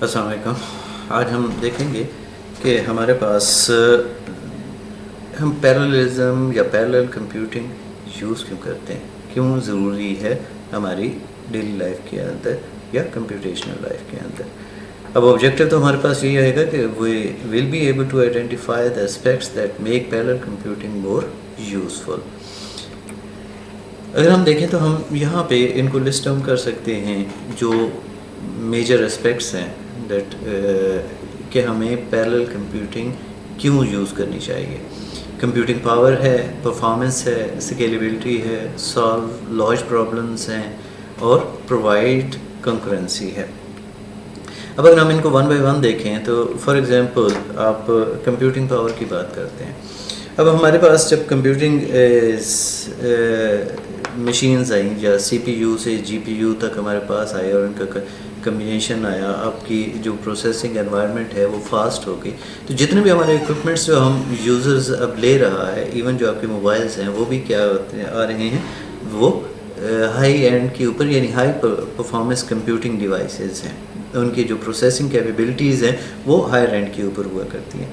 السلام علیکم. آج ہم دیکھیں گے کہ ہمارے پاس ہم پیراللزم یا پیرالل کمپیوٹنگ یوز کیوں کرتے ہیں, کیوں ضروری ہے ہماری ڈیلی لائف کے اندر یا کمپیوٹیشنل لائف کے اندر. اب آبجیکٹیو تو ہمارے پاس یہی آئے گا کہ we will be able to identify the aspects that make parallel computing more useful. اگر ہم دیکھیں تو ہم یہاں پہ ان کو لسٹ ڈاؤن کر سکتے ہیں جو میجر اسپیکٹس ہیں دیٹ کہ ہمیں پیرالل کمپیوٹنگ کیوں یوز کرنی چاہیے. کمپیوٹنگ پاور ہے, پرفارمنس ہے, اسکیلیبلٹی ہے, سالو لارج پرابلمس ہیں اور پرووائڈ کنکرنسی ہے. اب اگر ہم ان کو ون بائی ون دیکھیں تو فار ایگزامپل آپ کمپیوٹنگ پاور کی بات کرتے ہیں. اب ہمارے پاس جب کمپیوٹنگ مشینز آئیں یا سی پی یو سے جی پی یو تک ہمارے پاس آئے اور ان کا کمبینیشن آیا, آپ کی جو پروسیسنگ انوائرمنٹ ہے وہ فاسٹ ہو گئی, تو جتنے بھی ہمارے اکوپمنٹس جو ہم یوزرز اب لے رہا ہے, ایون جو آپ کے موبائلس ہیں وہ بھی کیا آ رہے ہیں, وہ ہائی اینڈ کے اوپر یعنی ہائی پرفارمنس کمپیوٹنگ ڈیوائسز ہیں. ان کی جو پروسیسنگ کیپیبلٹیز ہیں وہ ہائر اینڈ کے اوپر ہوا کرتی ہیں.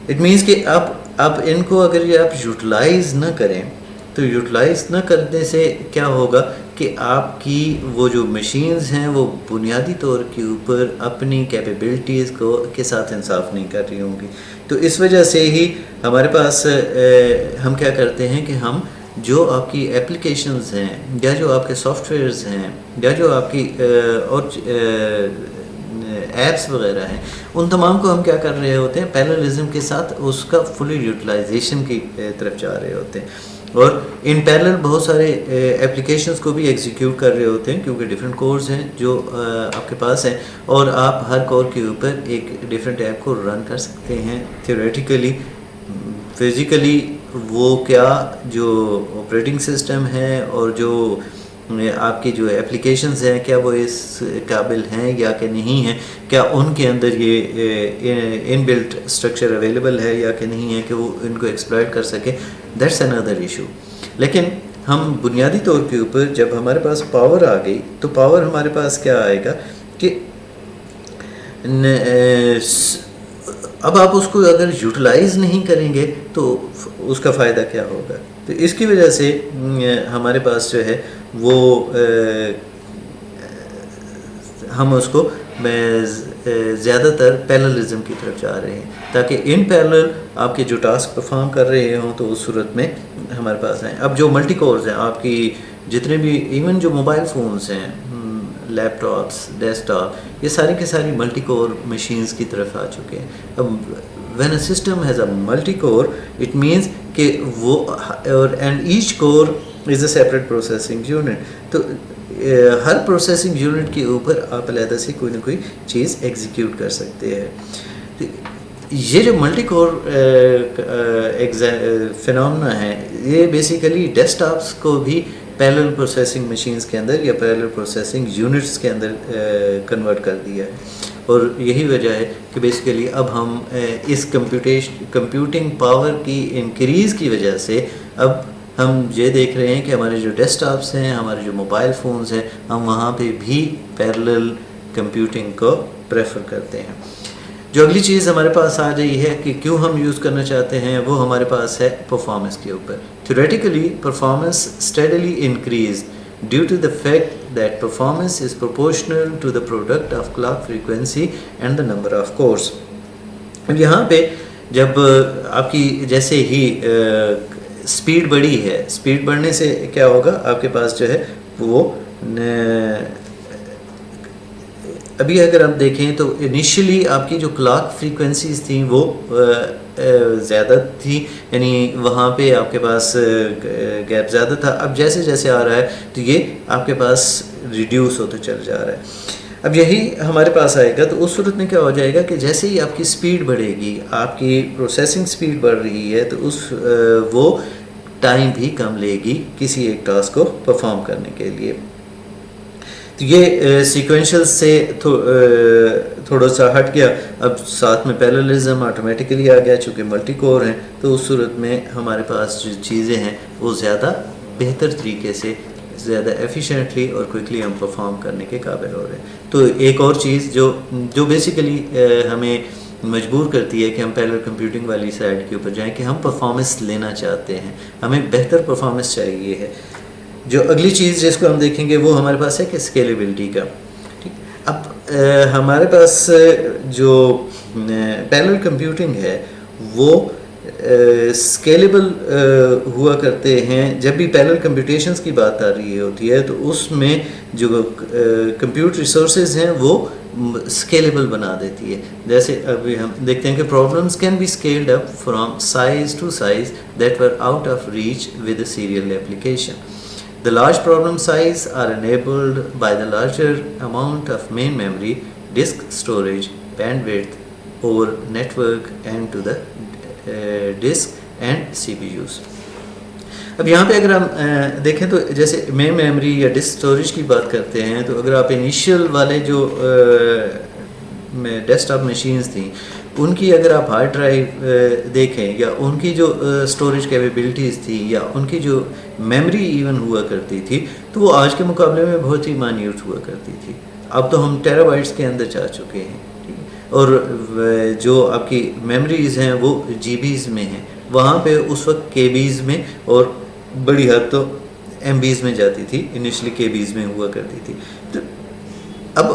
اٹ مینس کہ اب ان کو اگر یہ آپ یوٹیلائز نہ کریں تو یوٹیلائز نہ کرنے سے کیا ہوگا کہ آپ کی وہ جو مشینز ہیں وہ بنیادی طور کے اوپر اپنی کیپیبلٹیز کے ساتھ انصاف نہیں کر رہی ہوں گی. تو اس وجہ سے ہی ہمارے پاس ہم کیا کرتے ہیں کہ ہم جو آپ کی اپلیکیشنز ہیں یا جو آپ کے سافٹ ویئرز ہیں یا جو آپ کی اور ایپس وغیرہ ہیں, ان تمام کو ہم کیا کر رہے ہوتے ہیں, پیراللزم کے ساتھ اس کا فلی یوٹیلائزیشن کی طرف جا رہے ہوتے ہیں اور ان پیرالل بہت سارے اپلیکیشنز کو بھی ایگزیکیوٹ کر رہے ہوتے ہیں کیونکہ ڈفرینٹ کورز ہیں جو آپ کے پاس ہیں اور آپ ہر کور کے اوپر ایک ڈفرینٹ ایپ کو رن کر سکتے ہیں. تھیوریٹیکلی فزیکلی وہ کیا جو آپریٹنگ سسٹم ہے اور جو آپ کی جو اپلیکیشنز ہیں کیا وہ اس قابل ہیں یا کہ نہیں ہیں, کیا ان کے اندر یہ ان بلٹ اسٹرکچر اویلیبل ہے یا کہ نہیں ہے کہ وہ ان کو ایکسپلائٹ کر سکے, دیٹس اندر ایشو. لیکن ہم بنیادی طور کے اوپر جب ہمارے پاس پاور آ گئی تو پاور ہمارے پاس کیا آئے گا کہ اب آپ اس کو اگر یوٹیلائز نہیں کریں گے تو اس کا فائدہ کیا ہوگا. تو اس کی وجہ سے ہمارے پاس جو ہے وہ ہم اس کو زیادہ تر پیراللزم کی طرف جا رہے ہیں تاکہ ان پیرالل آپ کے جو ٹاسک پرفارم کر رہے ہوں تو اس صورت میں ہمارے پاس آئیں. اب جو ملٹی کورز ہیں آپ کی جتنے بھی ایون جو موبائل فونز ہیں, لیپ ٹاپس, ڈیسک ٹاپ, یہ ساری کے ساری ملٹی کور مشینز کی طرف آ چکے ہیں. اب when a system has a multi core it means کہ وہ and each core is a separate processing unit. تو ہر پروسیسنگ یونٹ کے اوپر آپ علیحدہ سے کوئی نہ کوئی چیز ایگزیکیوٹ کر سکتے ہیں. یہ جو ملٹی کور فینومنا ہے یہ بیسیکلی ڈیسک ٹاپس کو بھی پیرالل پروسیسنگ مشینز کے اندر یا پیرالل پروسیسنگ یونٹس کے اندر کنورٹ کر دیا ہے. اور یہی وجہ ہے کہ بیسیکلی اب ہم اس کمپیوٹنگ پاور کی انکریز کی وجہ سے اب ہم یہ دیکھ رہے ہیں کہ ہمارے جو ڈیسک ٹاپس ہیں, ہمارے جو موبائل فونز ہیں, ہم وہاں پہ بھی پیرالل کمپیوٹنگ کو پریفر کرتے ہیں. جو اگلی چیز ہمارے پاس آ رہی ہے کہ کیوں ہم یوز کرنا چاہتے ہیں وہ ہمارے پاس ہے پرفارمنس کے اوپر. Theoretically performance steadily increase due to the fact that performance is proportional to the product of clock frequency and the number of cores. اب یہاں پہ جب آپ کی جیسے ہی اسپیڈ بڑھی ہے, اسپیڈ بڑھنے سے کیا ہوگا, آپ کے پاس جو ہے وہ ابھی اگر آپ دیکھیں تو انیشلی آپ کی جو کلاک فریکوینسیز تھیں وہ زیادہ تھی, یعنی وہاں پہ آپ کے پاس گیپ زیادہ تھا. اب جیسے جیسے آ رہا ہے تو یہ آپ کے پاس ریڈیوس ہوتا چل جا رہا ہے. اب یہی ہمارے پاس آئے گا تو اس صورت میں کیا ہو جائے گا کہ جیسے ہی آپ کی سپیڈ بڑھے گی, آپ کی پروسیسنگ سپیڈ بڑھ رہی ہے تو وہ ٹائم بھی کم لے گی کسی ایک ٹاسک کو پرفارم کرنے کے لیے. تو یہ سیکوینشل سے تھوڑا سا ہٹ گیا. اب ساتھ میں پیراللزم آٹومیٹیکلی آ گیا چونکہ ملٹی کور ہیں, تو اس صورت میں ہمارے پاس جو چیزیں ہیں وہ زیادہ بہتر طریقے سے زیادہ ایفیشینٹلی اور کوئکلی ہم پرفارم کرنے کے قابل ہو رہے ہیں. تو ایک اور چیز جو بیسیکلی ہمیں مجبور کرتی ہے کہ ہم پیرلل کمپیوٹنگ والی سائڈ کے اوپر جائیں کہ ہم پرفارمنس لینا چاہتے ہیں, ہمیں بہتر پرفارمنس چاہیے ہے. جو اگلی چیز جس کو ہم دیکھیں گے وہ ہمارے پاس ہے کہ اسکیلیبلٹی کا. ٹھیک, اب ہمارے پاس جو پیرلل کمپیوٹنگ ہے وہ اسکیلیبل ہوا کرتے ہیں. جب بھی پیرلل کمپیوٹیشنز کی بات آ رہی ہوتی ہے تو اس میں جو کمپیوٹ ریسورسز ہیں وہ اسکیلیبل بنا دیتی ہے. جیسے ابھی ہم دیکھتے ہیں کہ problems can be scaled up from size to size that were out of reach with a serial application. The large problem size are enabled by the larger amount of main memory, disk storage, bandwidth over network and to the disk and CPUs. اب یہاں پہ اگر ہم دیکھیں تو جیسے main memory یا disk storage کی بات کرتے ہیں تو اگر آپ انیشیل والے جو ڈیسک ٹاپ مشینز تھیں ان کی اگر آپ ہارڈ ڈرائیو دیکھیں یا ان کی جو اسٹوریج کیپیبلٹیز تھی یا ان کی جو میموری ایون ہوا کرتی تھی تو وہ آج کے مقابلے میں بہت ہی مائنیوٹ ہوا کرتی تھی. اب تو ہم ٹیرا بائٹس کے اندر جا چکے ہیں اور جو آپ کی میموریز ہیں وہ جی بیز میں ہیں. وہاں پہ اس وقت کے بیز میں اور بڑی حد تو ایم بیز میں جاتی تھی, انیشلی کے بیز میں ہوا کرتی تھی. تو اب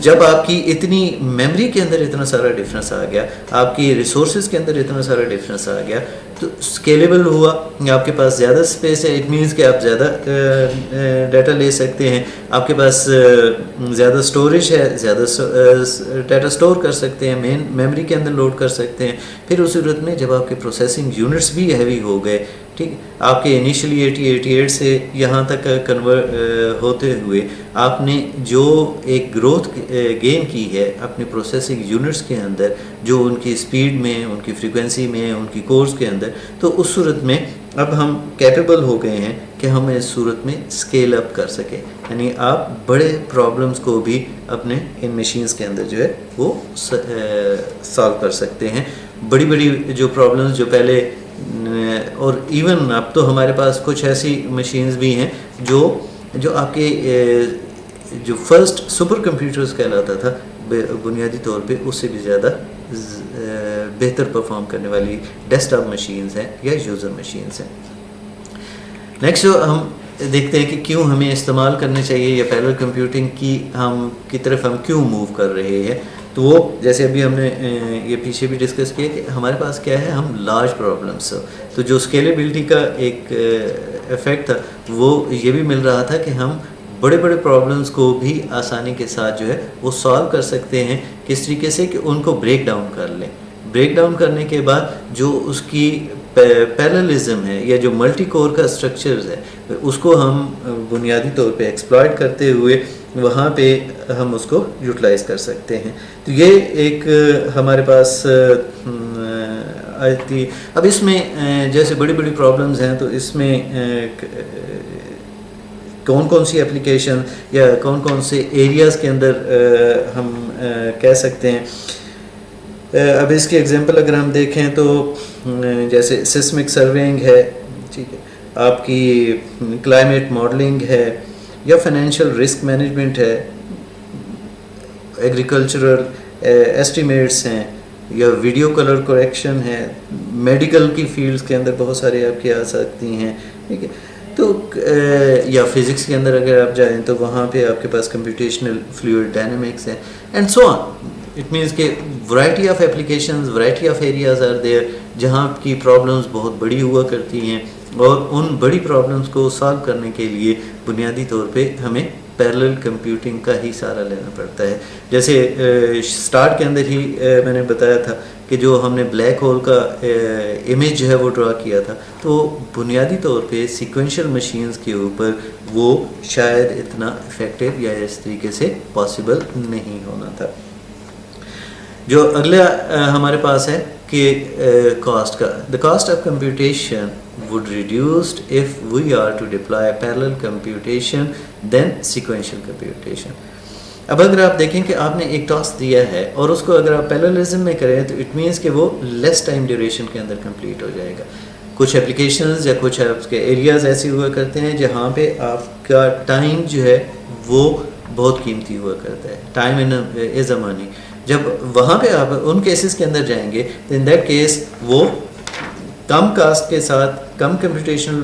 جب آپ کی اتنی میموری کے اندر اتنا سارا ڈفرینس آ گیا, آپ کی ریسورسز کے اندر اتنا سارا ڈفرینس آ گیا تو اسکیلیبل ہوا, آپ کے پاس زیادہ اسپیس ہے. اٹ مینس کہ آپ زیادہ ڈیٹا لے سکتے ہیں, آپ کے پاس زیادہ اسٹوریج ہے, زیادہ ڈیٹا اسٹور کر سکتے ہیں, مین میموری کے اندر لوڈ کر سکتے ہیں. پھر اس صورت میں جب آپ کے پروسیسنگ یونٹس بھی ہیوی ہو گئے, ٹھیک, آپ کے انیشلی 80-88 سے یہاں تک ہوتے ہوئے آپ نے جو ایک گروتھ گین کی ہے اپنی پروسیسنگ یونٹس کے اندر, جو ان کی اسپیڈ میں, ان کی فریکوینسی میں, ان کی کورس کے اندر, تو اس صورت میں اب ہم کیپیبل ہو گئے ہیں کہ ہم اس صورت میں اسکیل اپ کر سکیں. یعنی آپ بڑے پرابلمس کو بھی اپنے ان مشینز کے اندر جو ہے وہ سالو کر سکتے ہیں. بڑی بڑی جو پرابلمس جو پہلے, اور ایون اب تو ہمارے پاس کچھ ایسی مشینز بھی ہیں جو آپ کے جو فرسٹ سپر کمپیوٹرز کہلاتا تھا بنیادی طور پہ اس سے بھی زیادہ بہتر پرفارم کرنے والی ڈیسک ٹاپ مشینز ہیں یا یوزر مشینز ہیں. نیکسٹ جو ہم دیکھتے ہیں کہ کیوں ہمیں استعمال کرنے چاہیے یا پیرلل کمپیوٹنگ کی طرف ہم کیوں موو کر رہے ہیں. تو وہ جیسے ابھی ہم نے یہ پیچھے بھی ڈسکس کیا کہ ہمارے پاس کیا ہے, ہم لارج پرابلمس, تو جو اسکیلیبلٹی کا ایک ایفیکٹ تھا وہ یہ بھی مل رہا تھا کہ ہم بڑے بڑے پرابلمس کو بھی آسانی کے ساتھ جو ہے وہ سالو کر سکتے ہیں. کس طریقے سے کہ ان کو بریک ڈاؤن کر لیں. بریک ڈاؤن کرنے کے بعد جو اس کی پیرللزم ہے یا جو ملٹی کور کا اسٹرکچرز ہے اس کو ہم بنیادی طور پہ ایکسپلائٹ کرتے ہوئے وہاں پہ ہم اس کو یوٹیلائز کر سکتے ہیں. تو یہ ایک ہمارے پاس آتی. اب اس میں جیسے بڑی بڑی پرابلمز ہیں تو اس میں کون کون سی اپلیکیشن یا کون کون سے ایریاز کے اندر ہم کہہ سکتے ہیں. اب اس کی ایگزامپل اگر ہم دیکھیں تو جیسے سسمک سروینگ ہے, ٹھیک ہے, آپ کی کلائمیٹ ماڈلنگ ہے, یا فائنینشیل رسک مینجمنٹ ہے, ایگریکلچرل ایسٹیمیٹس ہیں, یا ویڈیو کلر کریکشن ہے, میڈیکل کی فیلڈز کے اندر بہت سارے آپ کی آ سکتی ہیں, ٹھیک ہے. تو یا فزکس کے اندر اگر آپ جائیں تو وہاں پہ آپ کے پاس کمپیوٹیشنل فلوئڈ ڈائنامکس ہے, and so on. It means کہ variety of applications, variety of areas are there جہاں کی پرابلمس بہت بڑی ہوا کرتی ہیں, اور ان بڑی پرابلمس کو سالو کرنے کے لیے بنیادی طور پہ ہمیں پیرلل کمپیوٹنگ کا ہی سہارا لینا پڑتا ہے. جیسے سٹارٹ کے اندر ہی میں نے بتایا تھا کہ جو ہم نے بلیک ہول کا امیج جو ہے وہ ڈرا کیا تھا, تو بنیادی طور پہ سیکوینشل مشینز کے اوپر وہ شاید اتنا افیکٹو یا اس طریقے سے پاسبل نہیں ہونا تھا. جو اگلا ہمارے پاس ہے کہ کاسٹ کا, the cost of computation would reduced if we are to deploy parallel computation than sequential computation. اب اگر آپ دیکھیں کہ آپ نے ایک ٹاسک دیا ہے اور اس کو اگر آپ پیرللزم میں کریں تو اٹ مینس کہ وہ لیس ٹائم ڈیوریشن کے اندر کمپلیٹ ہو جائے گا. کچھ اپلیکیشنز یا کچھ آپ کے ایریاز ایسے ہوا کرتے ہیں جہاں پہ آپ کا ٹائم جو ہے وہ بہت قیمتی ہوا کرتا ہے. ٹائم از اے منی. جب وہاں پہ آپ ان کیسز کے اندر جائیں گے تو ان دیٹ کیس وہ کم کاسٹ کے ساتھ, کم کمپیوٹیشنل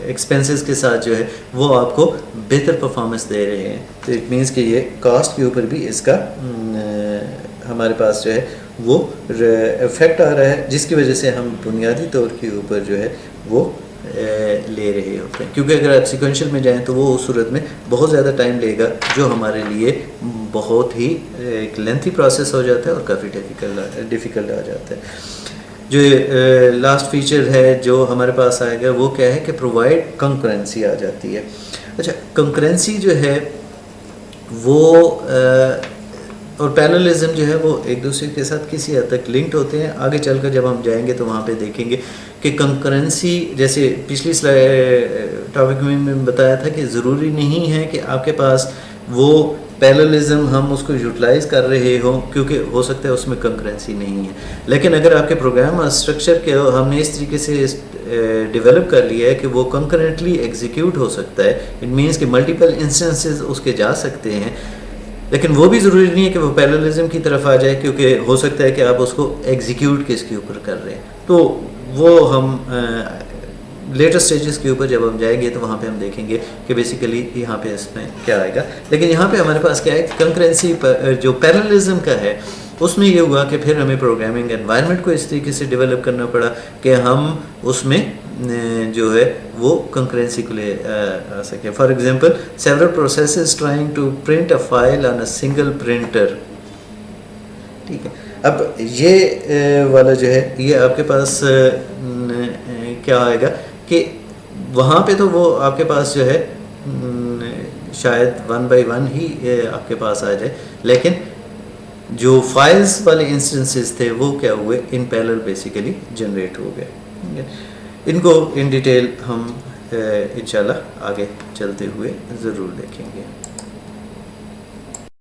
ایکسپینسز کے ساتھ جو ہے وہ آپ کو بہتر پرفارمنس دے رہے ہیں. تو اٹ مینس کہ یہ کاسٹ کے اوپر بھی اس کا ہمارے پاس جو ہے وہ افیکٹ آ رہا ہے, جس کی وجہ سے ہم بنیادی طور کے اوپر جو ہے وہ لے رہے ہوتے ہیں. کیونکہ اگر آپ سیکوینشل میں جائیں تو وہ اس صورت میں بہت زیادہ ٹائم لے گا, جو ہمارے لیے بہت ہی ایک لینتھی پروسیس ہو جاتا ہے اور کافی ڈیفیکلٹ آ جاتا ہے. جو لاسٹ فیچر ہے جو ہمارے پاس آئے گا وہ کیا ہے کہ پرووائڈ کنکرنسی آ جاتی ہے. اچھا, کنکرنسی جو ہے وہ اور پیرللزم جو ہے وہ ایک دوسرے کے ساتھ کسی حد تک لنکڈ ہوتے ہیں. آگے چل کر جب ہم جائیں گے تو وہاں پہ دیکھیں گے کہ کنکرنسی, جیسے پچھلی ٹاپک میں بتایا تھا کہ ضروری نہیں ہے کہ آپ کے پاس وہ پیرللزم ہم اس کو یوٹیلائز کر رہے ہوں, کیونکہ ہو سکتا ہے اس میں کنکرنسی نہیں ہے. لیکن اگر آپ کے پروگرام اور اسٹرکچر کے ہم نے اس طریقے سے ڈیولپ کر لیا ہے کہ وہ کنکرنٹلی ایگزیکیوٹ ہو سکتا ہے, اٹ مینس کہ ملٹیپل انسٹنسز اس کے جا سکتے ہیں, لیکن وہ بھی ضروری نہیں ہے کہ وہ پیرللزم کی طرف آ جائے, کیونکہ ہو سکتا ہے کہ آپ اس کو ایگزیکیوٹ کس کے اوپر کر رہے ہیں. تو وہ ہم لیٹر سٹیجز کے اوپر جب ہم جائیں گے تو وہاں پہ ہم دیکھیں گے کہ بیسیکلی یہاں پہ اس میں کیا آئے گا. لیکن یہاں پہ ہمارے پاس کیا ہے, کنکرنسی جو پیرللزم کا ہے اس میں یہ ہوا کہ پھر ہمیں پروگرامنگ انوائرمنٹ کو اس طریقے سے ڈیولپ کرنا پڑا کہ ہم اس میں جو ہے وہ کنکرنسی کو لے آ سکیں. For example, several processes trying to print a file on a single printer. ٹھیک ہے, اب یہ والا جو ہے یہ آپ کے پاس کیا آئے گا کہ وہاں پہ تو وہ آپ کے پاس جو ہے شاید 1 by 1 ہی آپ کے پاس آ جائے, لیکن جو فائلز والے انسٹنسز تھے وہ کیا ہوئے, ان پیرلل بیسیکلی جنریٹ ہو گئے. ان کو ان ڈیٹیل ہم انشاءاللہ آگے چلتے ہوئے ضرور دیکھیں گے.